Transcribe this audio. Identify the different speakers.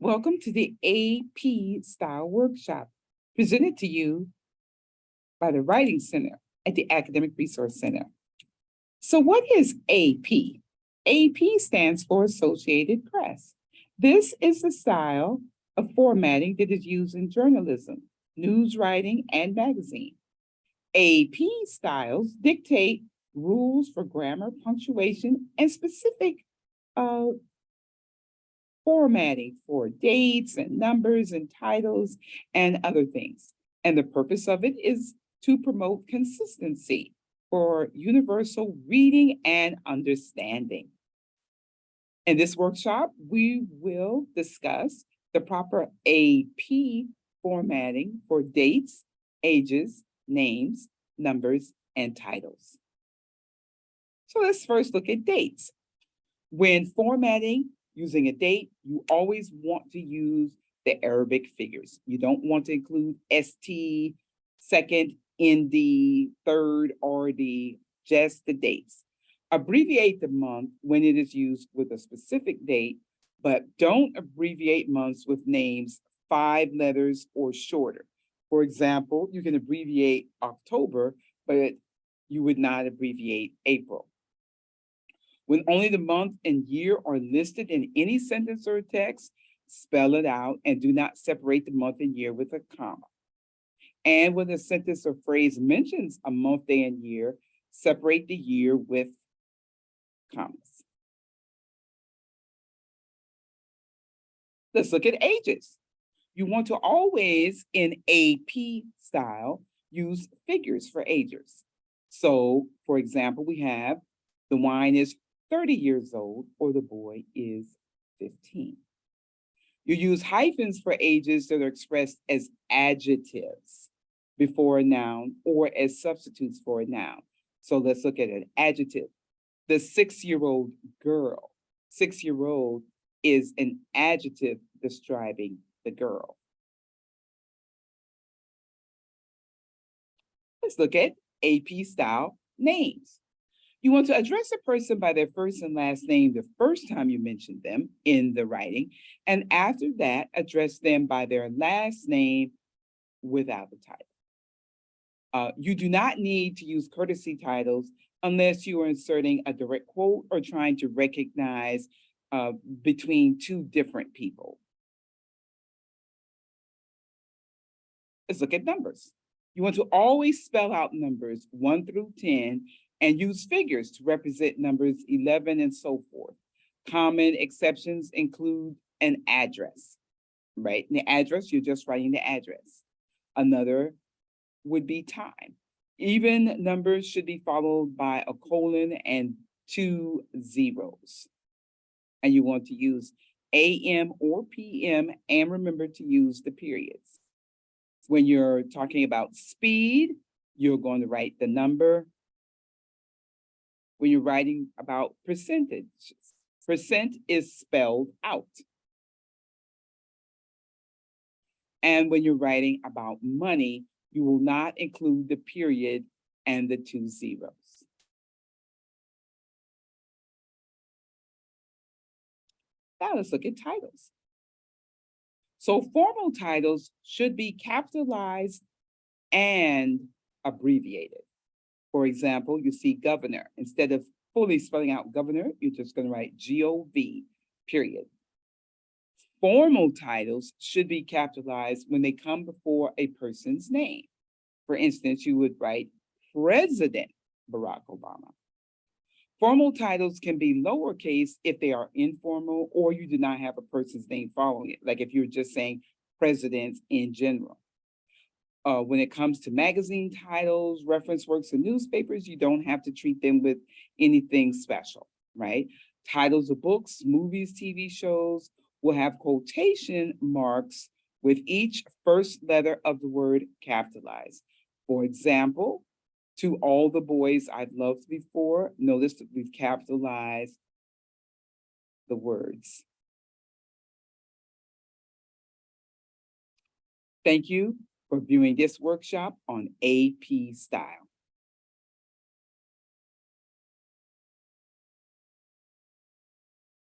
Speaker 1: Welcome to the AP Style Workshop, presented to you by the Writing Center at the Academic Resource Center. So, what is AP? AP stands for Associated Press. This is the style of formatting that is used in journalism, news writing, and magazine. AP styles dictate rules for grammar, punctuation, and specific uh, formatting for dates and numbers and titles and other things. And the purpose of it is to promote consistency for universal reading and understanding. In this workshop, we will discuss the proper AP formatting for dates, ages, names, numbers, and titles. So let's first look at dates. When formatting using a date, you always want to use the Arabic figures. You don't want to include ST, second, in the third, or just the dates. Abbreviate the month when it is used with a specific date, but don't abbreviate months with names 5 letters or shorter. For example, you can abbreviate October, but you would not abbreviate April. When only the month and year are listed in any sentence or text, spell it out and do not separate the month and year with a comma. And when a sentence or phrase mentions a month, day, and year, separate the year with commas. Let's look at ages. You want to always, in AP style, use figures for ages. So, for example, we have the wine is 30 years old, or the boy is 15. You use hyphens for ages that are expressed as adjectives before a noun or as substitutes for a noun. So let's look at an adjective. The 6-year-old girl. 6-year-old is an adjective describing the girl. Let's look at AP style names. You want to address a person by their first and last name the first time you mention them in the writing, and after that, address them by their last name without the title. You do not need to use courtesy titles unless you are inserting a direct quote or trying to recognize between two different people. Let's look at numbers. You want to always spell out numbers 1 through 10 and use figures to represent numbers 11 and so forth. Common exceptions include an address, right? In the address, you're just writing the address. Another would be time. Even numbers should be followed by a colon and 2 zeros. And you want to use AM or PM, and remember to use the periods. When you're talking about speed, you're going to write the number. When you're writing about percentages, percent is spelled out. And when you're writing about money, you will not include the period and the 2 zeros. Now let's look at titles. So formal titles should be capitalized and abbreviated. For example, you see governor. Instead of fully spelling out governor, you're just going to write GOV, period. Formal titles should be capitalized when they come before a person's name. For instance, you would write President Barack Obama. Formal titles can be lowercase if they are informal or you do not have a person's name following it, like if you're just saying presidents in general. When it comes to magazine titles, reference works, and newspapers, you don't have to treat them with anything special, right? Titles of books, movies, TV shows will have quotation marks with each first letter of the word capitalized. For example, to all the boys I've loved before, notice that we've capitalized the words. Thank you for viewing this workshop on AP Style.